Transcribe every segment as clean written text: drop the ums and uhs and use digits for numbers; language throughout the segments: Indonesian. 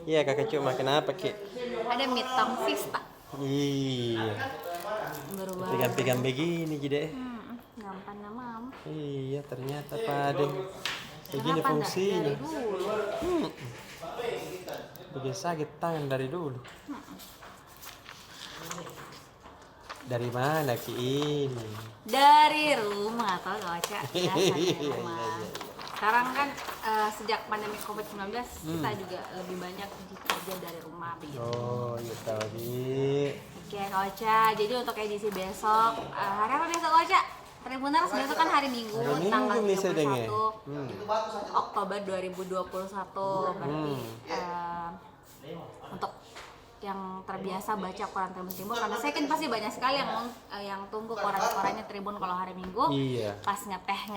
Iya kakak cuma kenapa Ki? Ada mitang vista. Iya. Berubah. Pegang-pegang begini jadi. Gampang nama. Iya ternyata pada begini Kenapa enggak fungsinya. dari dulu? Begini sakit tangan dari dulu. Dari mana Ki ini? Dari rumah atau kaca biasa dari Iya, rumah. iya. Sekarang kan sejak pandemi COVID-19 kita juga lebih banyak bekerja dari rumah begitu. Oh iya tahu Ki. Oke Kak Ocha, jadi untuk edisi besok, hari apa besok Kak Ocha? Tribuners besok kan hari Minggu, Hari tanggal Minggu bisa 31 dengar. Oktober 2021. Berarti untuk yang terbiasa baca koran Tribun Timur, karena saya kan pasti banyak sekali yang tunggu koran-korannya Tribun kalau hari Minggu. Iya. Pas ngeteh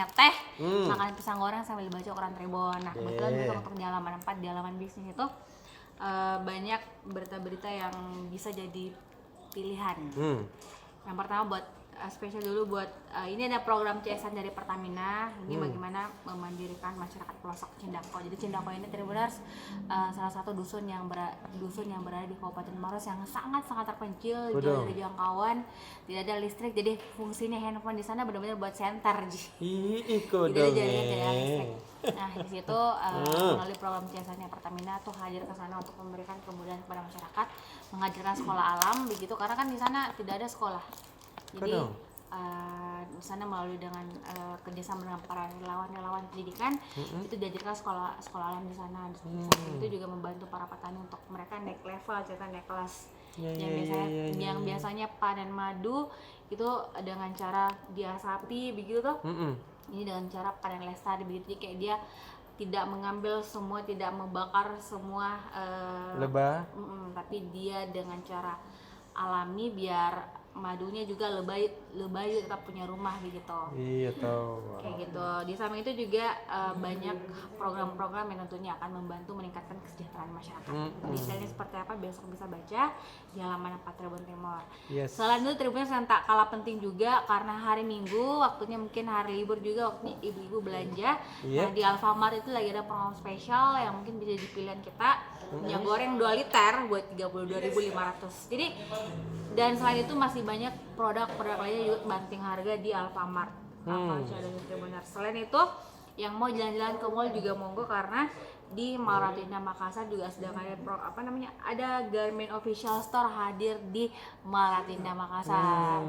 makan pisang goreng sambil baca koran Tribun. Nah kebetulan besok untuk di halaman 4 di halaman bisnis itu banyak berita-berita yang bisa jadi pilihan. Yang pertama buat spesial dulu buat ini ada program CSR dari Pertamina. Ini bagaimana memandirikan masyarakat pelosok Cindako. Jadi Cindako ini Tribuners salah satu dusun yang berada di Kabupaten Maros yang sangat terpencil, jauh dari jangkauan, tidak ada listrik. Jadi fungsinya handphone di sana benar-benar buat center. Ikut Tidak ada dong. jaringan, tidak ada listrik. Nah di situ melalui program CSR-nya Pertamina tuh hadir ke sana untuk memberikan kemudahan kepada masyarakat, menghadirkan sekolah alam begitu karena kan di sana tidak ada sekolah. Jadi di sana melalui dengan kerjasama dengan para relawan pendidikan itu diajarkan sekolah alam di sana. Itu juga membantu para petani untuk mereka naik level, naik kelas. Yang biasanya panen madu itu dengan cara dia sapi begitu tuh. Ini dengan cara panen lestari begitu. Jadi kayak dia tidak mengambil semua, tidak membakar semua lebah, tapi dia dengan cara alami biar madunya juga lebay tetap punya rumah begitu. Iya tahu. Kayak gitu. Di samping itu juga banyak program-program yang tentunya akan membantu meningkatkan kesejahteraan masyarakat. Detailnya seperti apa besok bisa baca di halaman 4 Tribun Timur. Selain itu Tribuners yang tak kalah penting juga karena hari Minggu waktunya mungkin hari libur juga, waktunya ibu-ibu belanja. Nah di Alfamart itu lagi ada promo spesial yang mungkin bisa jadi pilihan kita. Minyak goreng 2 liter buat 32.500. Jadi dan selain itu masih banyak produk-produk lainnya juga banting harga di Alfamart. Selain itu yang mau jalan-jalan ke mall juga monggo karena di Maratina Makassar juga sedang ada Garmin Official Store hadir di Maratina Makassar.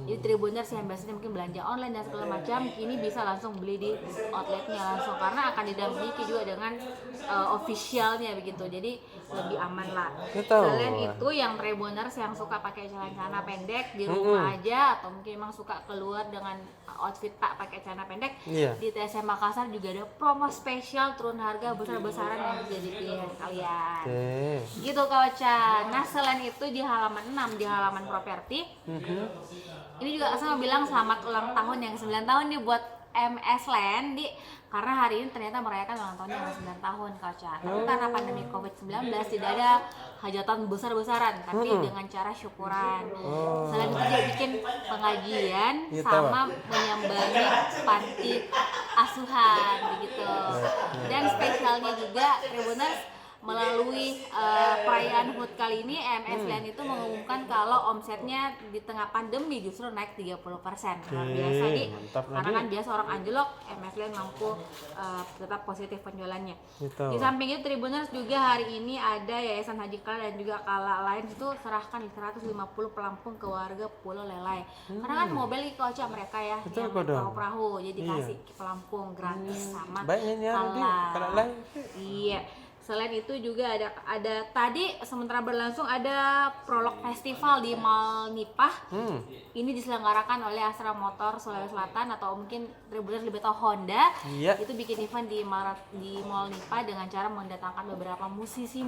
Jadi Tribuners yang biasanya mungkin belanja online dan segala macam ini bisa langsung beli di outletnya langsung karena akan didampingi juga dengan officialnya begitu. Jadi lebih aman lah. Selain itu yang Tribuners yang suka pakai celana pendek di rumah aja atau mungkin emang suka keluar dengan outfit tak pakai celana pendek, di TSM Makassar juga ada promo spesial turun harga besar-besaran yang bisa jadi pilihan kalian. Gitu Kak Ocha. Nah selain itu di halaman 6 di halaman properti ini juga sama bilang selamat ulang tahun yang 9 tahun nih buat MS Land karena hari ini ternyata merayakan ulang tahun yang 9 tahun Kak Ocha. Tapi karena pandemi COVID-19 tidak ada hajatan besar-besaran tapi dengan cara syukuran. Selain itu dia bikin pengajian sama menyambangi panti asuhan begitu. Dan spesialnya juga Tribuners melalui perayaan HUT kali ini MS Land itu mengumumkan kalau omsetnya di tengah pandemi justru naik 30%. Luar biasa nih. Karena kan biasa orang anjlok, MS Land mampu tetap positif penjualannya. Di samping itu Tribuners juga hari ini ada Yayasan Haji Kala dan juga Kala lain itu serahkan 150 pelampung ke warga Pulau Lelai. Karena kan mobil ke Ocha mereka ya yang perahu-perahu jadi kasih pelampung gratis sama Kala. Iya. Selain itu juga ada tadi sementara berlangsung ada prolog festival di Mall Nipah. Ini diselenggarakan oleh Astra Motor Sulawesi Selatan atau mungkin Tribuners lebih tahu Honda. Itu bikin event di Mall Nipah dengan cara mendatangkan beberapa musisi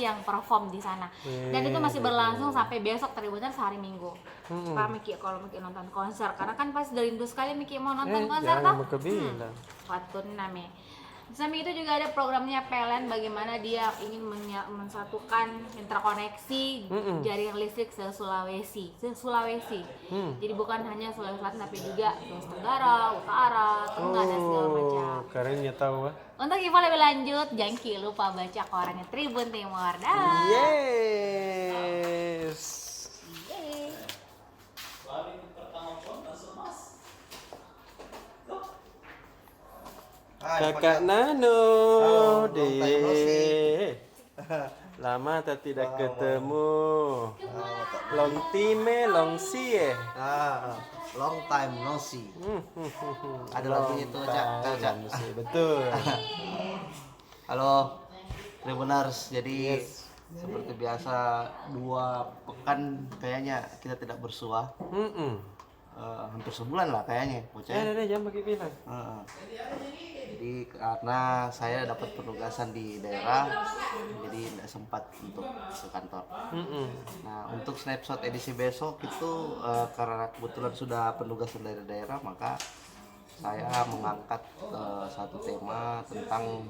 yang perform di sana. Dan itu masih berlangsung sampai besok Tribuners hari Minggu. Pak Miki kalau mungkin nonton konser karena kan pasti dari rindu sekali Miki mau nonton konser toh. Waktu namanya. Di samping itu juga ada programnya PLN, bagaimana dia ingin mensatukan interkoneksi jaringan listrik se-Sulawesi. Jadi bukan hanya Sulawesi Selatan tapi juga Sulawesi Tenggara, Utara, Tengah dan segala macam. Keren ya tahu. Untuk info lebih lanjut, jangan lupa baca korannya Tribun Timur. Dah. Yes. Yeay. Kakak Nano, Halo, long time no see. deh. Lama tak tidak ketemu. Long time, long see. Long time no see. Ada lagunya itu, Cak. Betul. Halo, Tribuners. Jadi Yes. seperti biasa 2 pekan kayaknya kita tidak bersua. Hampir sebulan lah kayaknya, bocah. Jangan pakai bilang. Jadi karena saya dapat penugasan di daerah, jadi tidak sempat untuk ke kantor. Nah, untuk snapshot edisi besok itu karena kebetulan sudah penugasan dari daerah, maka saya mengangkat satu tema tentang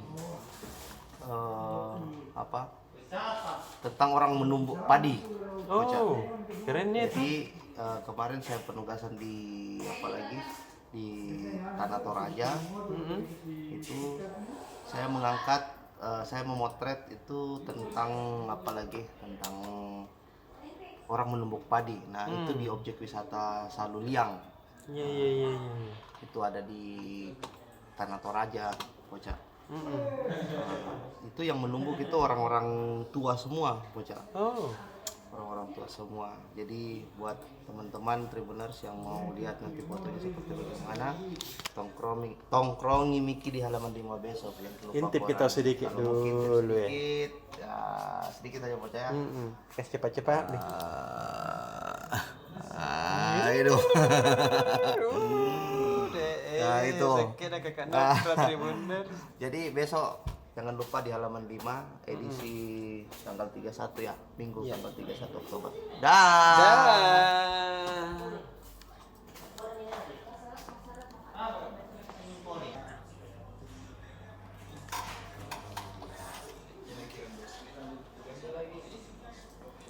tentang orang menumbuk padi. Oh, keren nih. Jadi kemarin saya penugasan di di Tanah Toraja. Itu saya mengangkat, saya memotret itu tentang tentang orang menumbuk padi. Nah, itu di objek wisata Saluliang. Iya. Itu ada di Tanah Toraja, bocah. Itu yang menumbuk itu orang-orang tua semua, bocah. Oh. Orang-orang tua semua. Jadi buat teman-teman Tribuners yang mau lihat nanti fotonya seperti bagaimana, tongkrongi Miki di halaman 5 besok. Intip kita sedikit dulu ya. Sedikit aja bocah ya. Kasih cepat-cepat nih. Itu. Nah, itu. Jadi besok jangan lupa di halaman 5 edisi tanggal 31 ya, Minggu tanggal 31 Oktober. Dah.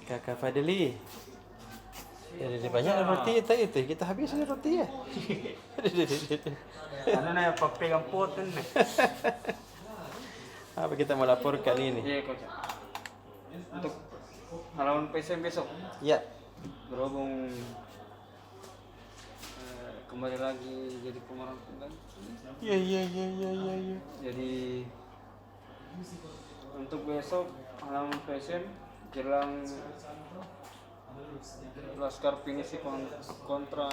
Kakak Fadli. Jadi banyak roti itu kita habisin roti ya. Ano na yung pagpegang putin na. Apa kita mau lapor kali ini? Iya, Coach. Untuk halaman PSM besok Ya. berhubung kembali lagi jadi pemeran tunggal. Iya. Jadi untuk besok halaman PSM jelang Laskar Pinisi kontra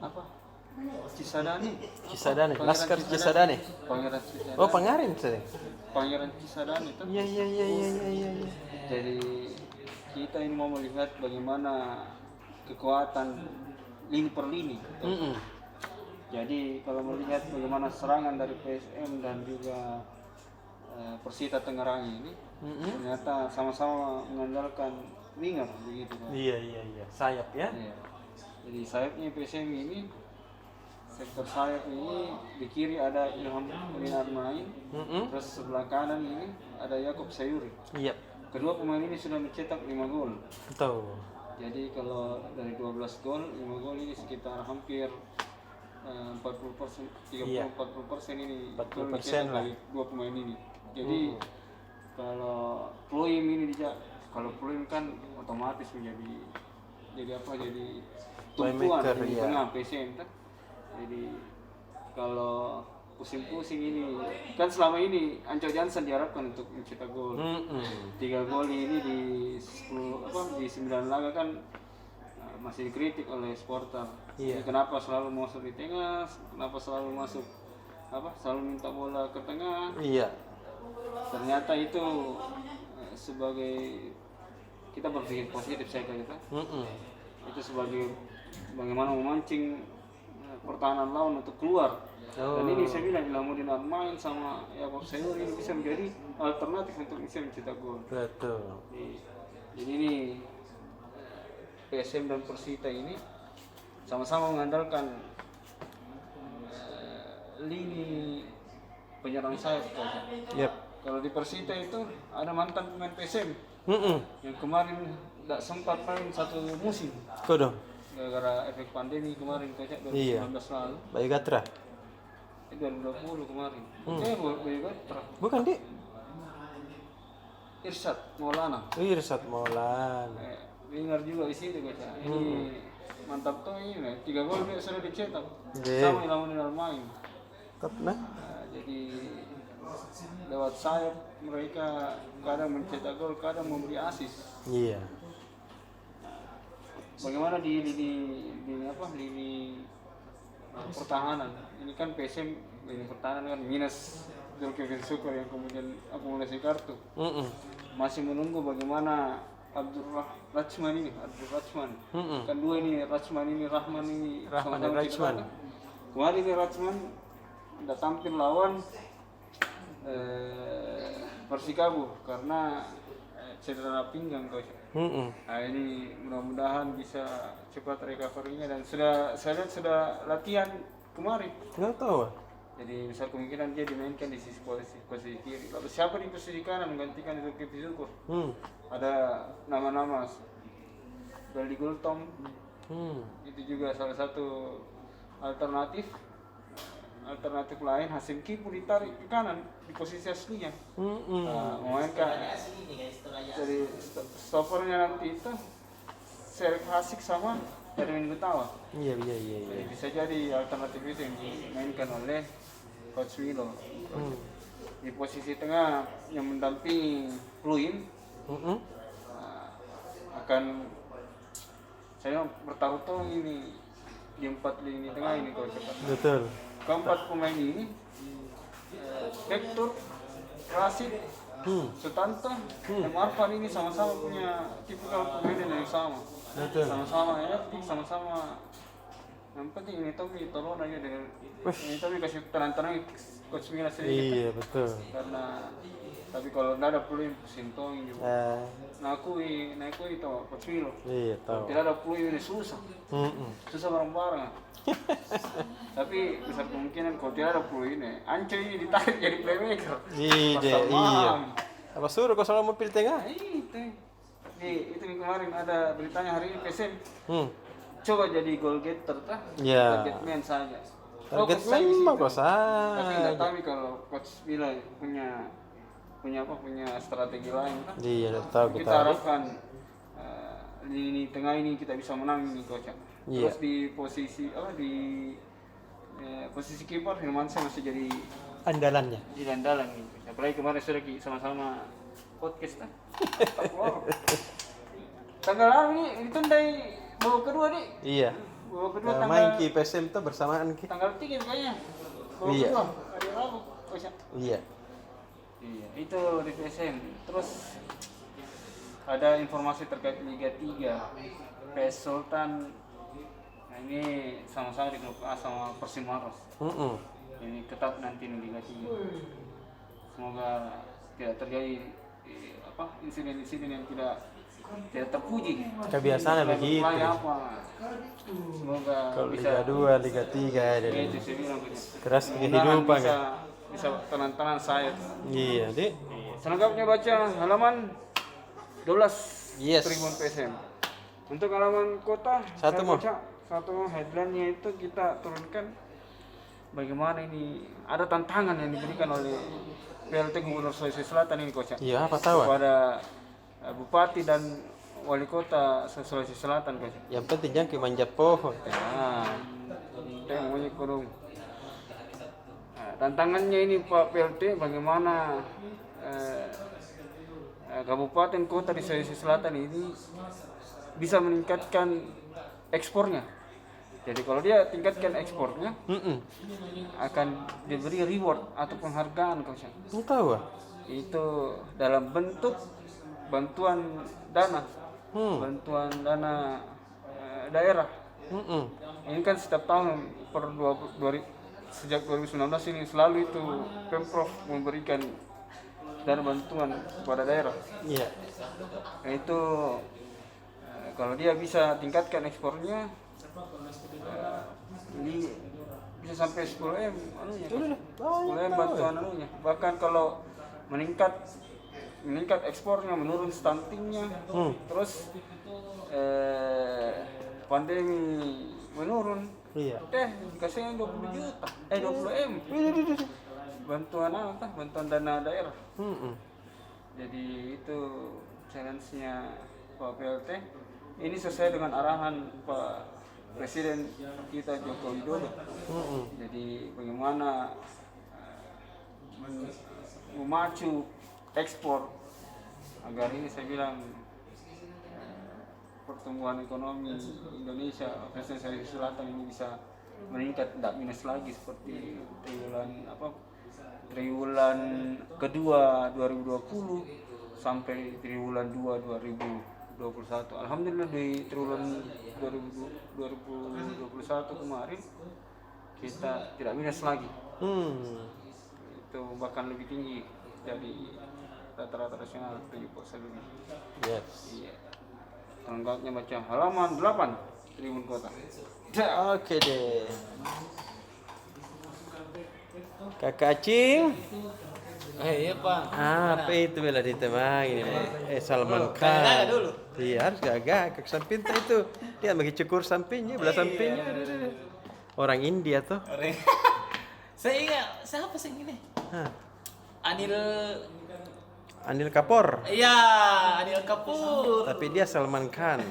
apa? Cisadane. Laskar Cisadane. Pangeran Cisadane. Oh, Pangarin sih. Pangeran Cisadane itu. Iya. Jadi kita ini mau melihat bagaimana kekuatan lini per lini. Jadi kalau melihat bagaimana serangan dari PSM dan juga Persita Tangerang ini, ternyata sama-sama mengandalkan winger begitu kan. Iya. Sayap ya. Iya. Jadi sayapnya PSM ini, sektor sayap ini di kiri ada Ilham Main, terus sebelah kanan ini ada Yakob Sayuri. Iya. Kedua pemain ini sudah mencetak 5 gol. Betul. Jadi kalau dari 12 gol, 5 gol ini sekitar hampir 40%, 30-40% ini 40% mencetak lah. dari dua pemain ini. Jadi kalau Pluim ini kalau Pluim kan otomatis jadi tumpuan Playmaker, di iya. tengah PSM kan. Jadi kalau pusing-pusing ini kan selama ini Anco Jansen diharapkan untuk mencetak gol. 3 gol ini di 9 laga kan masih dikritik oleh supporter. Iya. Jadi kenapa selalu masuk di tengah, kenapa selalu masuk selalu minta bola ke tengah. Iya. Ternyata itu sebagai kita berpikir positif saya kita. Itu sebagai bagaimana memancing pertahanan lawan untuk keluar. Dan ini saya bilang Ilhamuddin Armain sama Yakob Sayuri ini bisa menjadi alternatif untuk bisa mencetak gol. Betul. Jadi ini PSM dan Persita ini sama-sama mengandalkan lini penyerang sayap Coach. Yep. Kalau di Persita itu ada mantan pemain PSM Mm-mm. yang kemarin tidak sempat main satu musim Kau dong. gara-gara efek pandemi kemarin Coach 2019 Iya. lalu. Bayu Gatra. 2020 kemarin. Bayu Gatra. Bukan, Dik. Irsyad Maulana. Irsat Maulan. Dengar juga di situ Coach. Ini mantap tuh ini 3 gol dia sudah dicetak. Iya. Sama yang lawan main. Top nah. Jadi lewat sayap mereka kadang mencetak gol, kadang memberi assist. Iya. Bagaimana di lini pertahanan? Ini kan PSM lini pertahanan kan minus Zulkifli Syukur yang kemudian akumulasi kartu. Mm-mm. Masih menunggu bagaimana Abdul Rachman. Mm-mm. Kan dua ini Rahman ini Rahman dan sama-sama Rachman. cedera. Kemarin ini Rachman udah tampil lawan Persikabo karena cedera pinggang Coach. Mm-mm. Nah ini mudah-mudahan bisa cepat recovery-nya dan saya lihat sudah latihan kemarin. Nggak tahu. Jadi besar kemungkinan dia dimainkan di posisi kiri. Lalu siapa di posisi kanan menggantikan Zulkifli Syukur? Ada nama-nama Baldi Gultom. Itu juga salah satu alternatif lain. Hasim Kipu ditarik ke kanan di posisi aslinya. Memainkan dari stoppernya nanti itu Serek Hasik sama Erwin Gutawa. Iya. Jadi bisa jadi alternatif itu yang dimainkan oleh Coach Milo. Di posisi tengah yang mendampingi Pluim akan saya bertaruh tuh ini di 4 lini tengah ini Coach. Betul. Keempat pemain ini Hector, Rashid, Sutanto, dan Marfan ini sama-sama punya tipikal pemain yang sama. Betul. Sama-sama etik, sama-sama yang penting ini Tommy tolong aja dengan ini Tommy kasih tenang-tenang Coach Mila sedikit. Iya, betul. Karena tapi kalau nggak ada Pluim Sintong juga. Nah aku itu Coach Milo. Iya, tahu. Tidak ada Pluim ini susah. Susah bareng-bareng. Tapi besar kemungkinan kalau tidak ada Pluim ini, Anco ini ditarik jadi playmaker. Iya. Apa suruh kau selalu mau pilih tengah? Itu kemarin ada beritanya hari ini PSM. Coba jadi goal getter Iya. target man saja. Target Coach Milo memang di situ. kau saja. Tapi nggak tahu nih kalau Coach Milo punya strategi lain kan. Iya, tahu Kita kita. harapkan lini tengah ini kita bisa menang ini Coach. Iya. Terus di posisi kiper Firmansyah masih jadi Andalannya. andalan nih. Apalagi kemarin sudah sama-sama podcast kan. Tanggal lalu ini ditunda babak kedua nih. Iya. Babak kedua Main tanggal ki PSM tuh bersamaan ki. tanggal 3 kayaknya. Babak Iya. kedua hari Rabu. Iya. Iya, itu di PSM. Terus ada informasi terkait Liga 3. PS Sultan nah ini sama-sama di grup A sama Persim Maros. Ini ketat nanti di Liga 3. Semoga tidak terjadi insiden-insiden yang tidak terpuji. Kebiasaan begitu. Semoga Kalau bisa Liga 2, Liga 3 jadi itu saya bilang keras mudah-mudahan kehidupan kan. bisa tenang-tenang saya. Iya, Dik. Selengkapnya baca halaman 12 Yes. Tribun PSM. Untuk halaman kota Satu, saya Mo. baca satu headline-nya itu kita turunkan bagaimana ini ada tantangan yang diberikan oleh PLT Gubernur Sulawesi Selatan ini Coach. Iya, apa tahu? Kepada Bupati dan Wali Kota Sulawesi Selatan Coach. Yang penting jangan manjat pohon. Nah, itu yang maunya kurung. Nah, tantangannya ini Pak PLT bagaimana kabupaten kota di Sulawesi Selatan ini bisa meningkatkan ekspornya. Jadi kalau dia tingkatkan ekspornya akan diberi reward atau penghargaan Coach. Nggak tahu ah. Itu dalam bentuk bantuan dana, daerah. Ini kan setiap tahun sejak 2019 ini selalu itu Pemprov memberikan dana bantuan kepada daerah. Iya. Nah, itu kalau dia bisa tingkatkan ekspornya Ini bisa sampai 10M anunya. 10M bantuan anunya. Bahkan kalau meningkat ekspornya, menurun stuntingnya, terus pandemi menurun, Iya. dikasihnya 20 juta, 20M. Bantuan dana daerah. Jadi itu challenge-nya Pak PLT. Ini sesuai dengan arahan Pak Presiden kita Joko Widodo. Jadi bagaimana memacu ekspor agar ini saya bilang pertumbuhan ekonomi Indonesia Sulawesi Selatan ini bisa meningkat, tidak minus lagi seperti triwulan kedua 2020 sampai triwulan 2 2021. Alhamdulillah di triwulan 2021 kemarin kita tidak minus lagi. Itu bahkan lebih tinggi dari rata-rata nasional 7% lebih. Yes. Iya. Lengkapnya baca halaman 8 Tribun Kota. Oke deh. Kakak Acing. Iya Pak. Apa itu bela ditemang ini? Salman Khan. Gagak dulu. Iya harus gagak. Kak samping itu dia bagi cukur sampingnya, belah sampingnya. Orang India tuh. Saya ingat siapa sih ini? Anil Kapoor. Iya, Anil Kapoor. Tapi dia Salman Khan.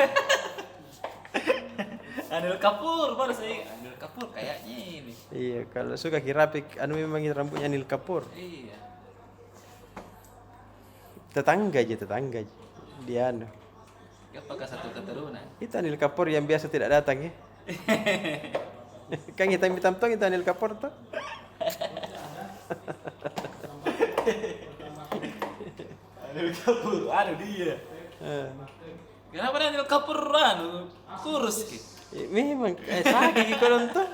Anil Kapoor baru saya ingat. Anil Kapoor kayaknya ini. Iya, kalau suka kirapik, memang rambutnya Anil Kapoor. Iya. Tetangga aja. Dia Apakah satu keturunan? Itu Anil Kapoor yang biasa tidak datang ya. Kan hitam tuh itu Anil Kapoor tuh. Anil Kapoor, aduh dia. Kenapa Anil Kapoor kurus ki? Memang sakit kalau tuh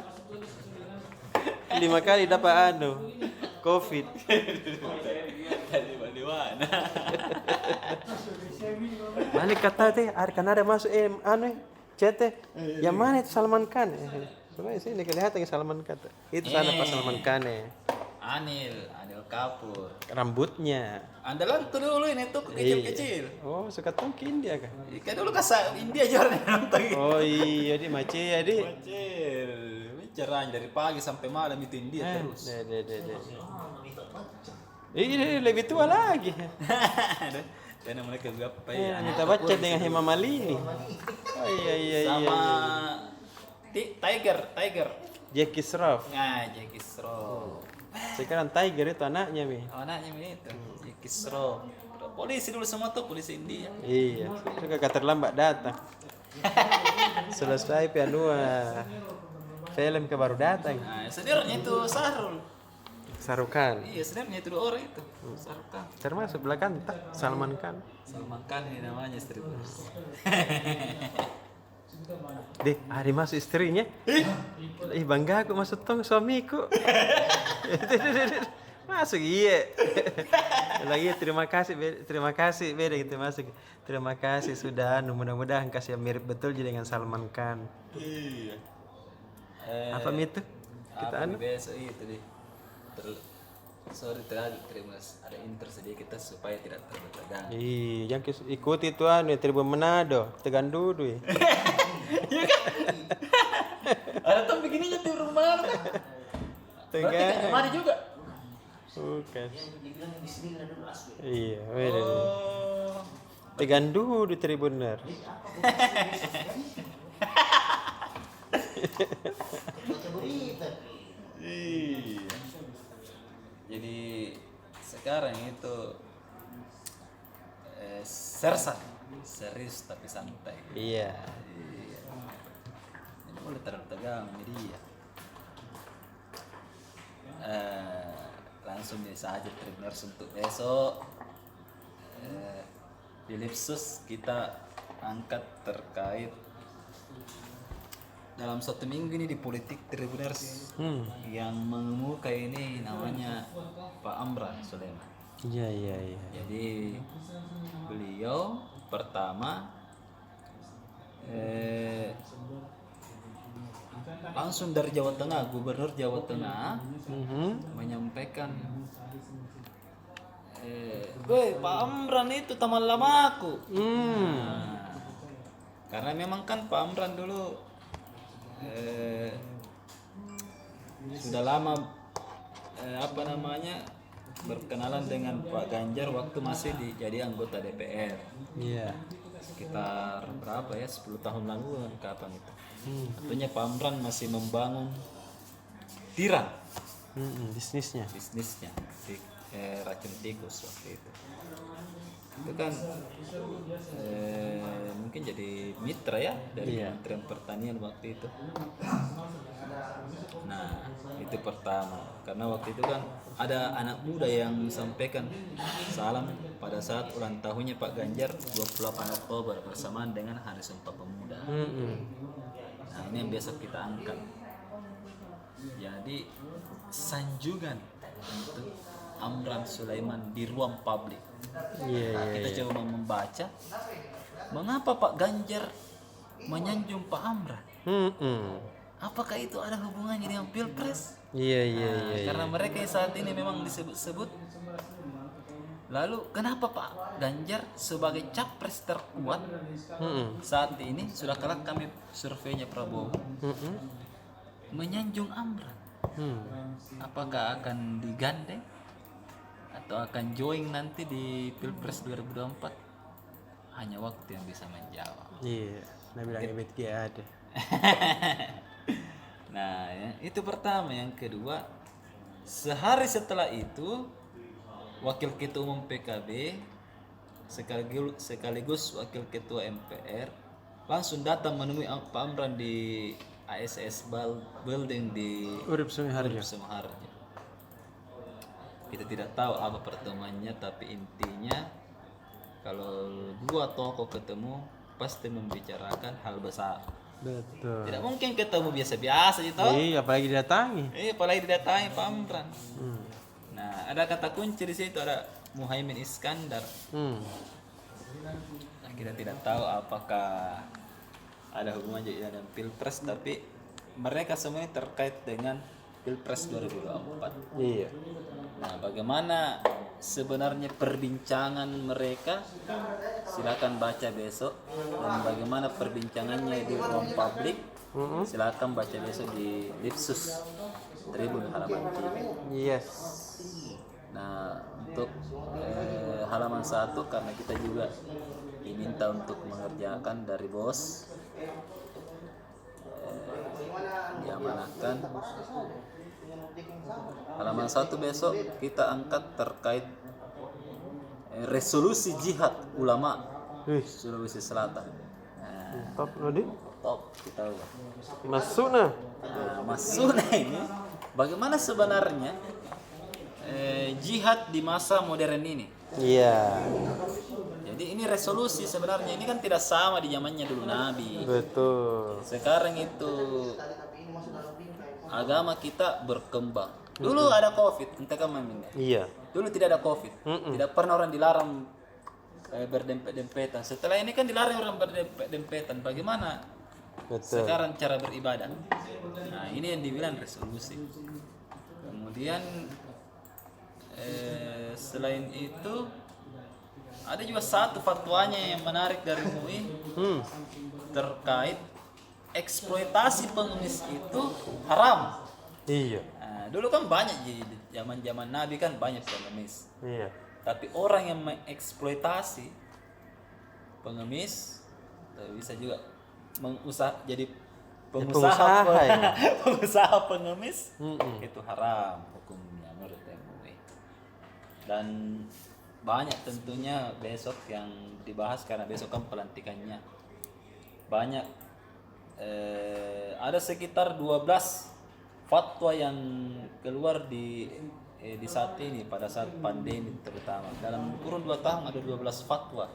5 kali dapat COVID. Dari mana? Balik kata teh, kan ada masuk chat teh. Yang mana itu Salman Khan? Sebenarnya sini kelihatan Salman Khan. Itu sana Pak Salman Khan ya. Anil Kapoor. Rambutnya. Andalan tuh dulu ini tuh kecil-kecil. Oh, suka tongkin dia kan. Kan dulu kasar India juara nonton. Oh iya, di Mace ya di. Kecil. Bicaranya dari pagi sampai malam itu India terus. Iya, lebih tua lagi. Karena mereka berapa Ya, ya? kita baca dengan Hema Malini. Oh iya. Sama Tiger. Jackie Shroff. Nah, Jackie Shroff. Sekarang Tiger itu anaknya mi. Anaknya itu Jackie Shroff. Polisi dulu semua tuh polisi India. Iya, suka terlambat datang. Selesai pianua. Film ke baru datang. Nah, seniornya itu Sarukan. Iya, seniornya itu 2 orang itu. Sarukan. Termasuk belakang tak Salman Khan. Salman Khan ini namanya istri bos. Deh, hari masuk istrinya. Bangga aku masuk tong suamiku. Masuk iya. Lagi terima kasih beda gitu masuk. Terima kasih sudah mudah-mudahan kasih yang mirip betul jadi dengan Salman Khan. Iya. Apa itu? Kita besok itu deh. Sorry terima ada inter sedikit supaya tidak terbegadang. Iya, jangan ikuti itu Tribun Manado, Tegan Dudu. Iya kan? Ada tuh begininya di rumah. Berarti kemari juga. Bukan. Iya, beda. Tegan Dudu Tribuner. Iya. Jadi sekarang itu serius tapi santai. Iya. Ini boleh tegang media. Langsung saja Tribuners untuk besok. Di Lipsus kita angkat terkait dalam 1 minggu ini di politik Tribuners yang mengemuka ini namanya Pak Amran Sulaiman. Iya. Jadi beliau pertama langsung dari Jawa Tengah, Gubernur Jawa Tengah menyampaikan, woi Pak Amran itu teman lamaku. Nah, karena memang kan Pak Amran dulu sudah lama berkenalan dengan Pak Ganjar waktu masih jadi anggota DPR. Iya. Sekitar berapa ya, 10 tahun lalu kapan itu. Artinya Pak Amran masih membangun tiran Bisnisnya. di racun tikus waktu itu. Itu kan mungkin jadi mitra ya dari Kementerian Pertanian waktu itu. Nah itu pertama, karena waktu itu kan ada anak muda yang sampaikan salam pada saat ulang tahunnya Pak Ganjar 28 Oktober bersamaan dengan Hari Sumpah Pemuda. Nah ini yang besok kita angkat. Jadi sanjungan untuk Amran Sulaiman di ruang publik. Kita coba membaca mengapa Pak Ganjar menyanjung Pak Amran. Apakah itu ada hubungannya dengan Pilpres? Iya. Karena mereka yang saat ini memang disebut-sebut. Lalu kenapa Pak Ganjar sebagai capres terkuat saat ini, sudah kalah kami surveinya Prabowo, menyanjung Amran? Apakah akan digandeng atau akan join nanti di Pilpres 2024? Hanya waktu yang bisa menjawab. Iya. Nah bilang ebet ada. Nah ya, itu pertama. Yang kedua, sehari setelah itu Wakil Ketua Umum PKB sekaligus Wakil Ketua MPR langsung datang menemui Pak Amran di ASS Building di Urip Sumiharjo. Kita tidak tahu apa pertemuannya, tapi intinya kalau dua tokoh ketemu pasti membicarakan hal besar. Betul. Tidak mungkin ketemu biasa-biasa gitu. Iya, apalagi didatangi. Apalagi didatangi Pak Amran. Nah, ada kata kunci di situ, ada Muhaimin Iskandar. Nah, kita tidak tahu apakah ada hubungannya dengan Pilpres, tapi mereka semuanya terkait dengan Pilpres 2024. Iya. Nah, bagaimana sebenarnya perbincangan mereka? Silakan baca besok. Dan bagaimana perbincangannya di ruang publik? Silakan baca besok di Lipsus Tribun Halaman TV. Yes. Nah, untuk halaman 1 karena kita juga diminta untuk mengerjakan dari bos, diamanahkan. Halaman 1 besok kita angkat terkait resolusi jihad ulama Sulawesi Selatan. Nah, Top Nodi. top kita Masuk nah. masuk ini bagaimana sebenarnya jihad di masa modern ini. Iya. Jadi ini resolusi sebenarnya ini kan tidak sama di zamannya dulu Nabi. Betul. Sekarang itu agama kita berkembang. Dulu ada Covid, entah kamu minta. Iya. Dulu tidak ada Covid. Tidak pernah orang dilarang berdempet-dempetan. Setelah ini kan dilarang orang berdempet-dempetan. Bagaimana Betul. sekarang cara beribadah? Nah, ini yang dibilang resolusi. Kemudian selain itu ada juga satu fatwanya yang menarik dari MUI terkait eksploitasi pengemis itu haram. Iya. Nah, dulu kan banyak di zaman Nabi kan banyak pengemis. Iya. Tapi orang yang mengeksploitasi pengemis bisa juga jadi pengusaha ya. pengusaha pengemis itu haram hukumnya menurut MUI. Dan banyak tentunya besok yang dibahas karena besok kan pelantikannya. Banyak ada sekitar 12 fatwa yang keluar di saat ini pada saat pandemi terutama. Dalam kurun 2 tahun ada 12 fatwa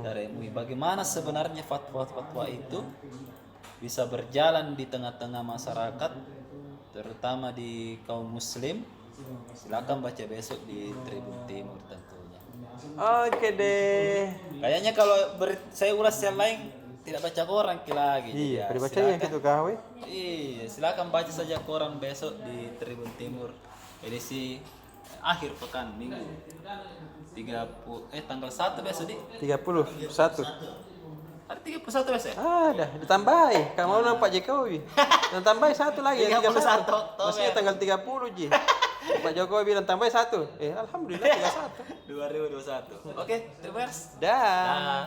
dari MUI. Bagaimana sebenarnya fatwa-fatwa itu bisa berjalan di tengah-tengah masyarakat terutama di kaum muslim. Silakan baca besok di Tribun Timur tentunya. Oke deh. Kayaknya kalau saya ulas yang lain tidak baca koran lagi. Iya, Ya, pada baca yang gitu kau. Iya, silakan baca saja koran besok di Tribun Timur edisi akhir pekan Minggu 30 tanggal 1 besok di 31. hari 31 besok ya? Ada, ditambahi. Kamu mau nampak Jokowi. Dan tambahi satu lagi 31 31. Oktober. Masih tanggal 30 Ji. Pak Jokowi bilang tambahi satu. Alhamdulillah 31. 2021. Oke, terima kasih. Dah. Dah.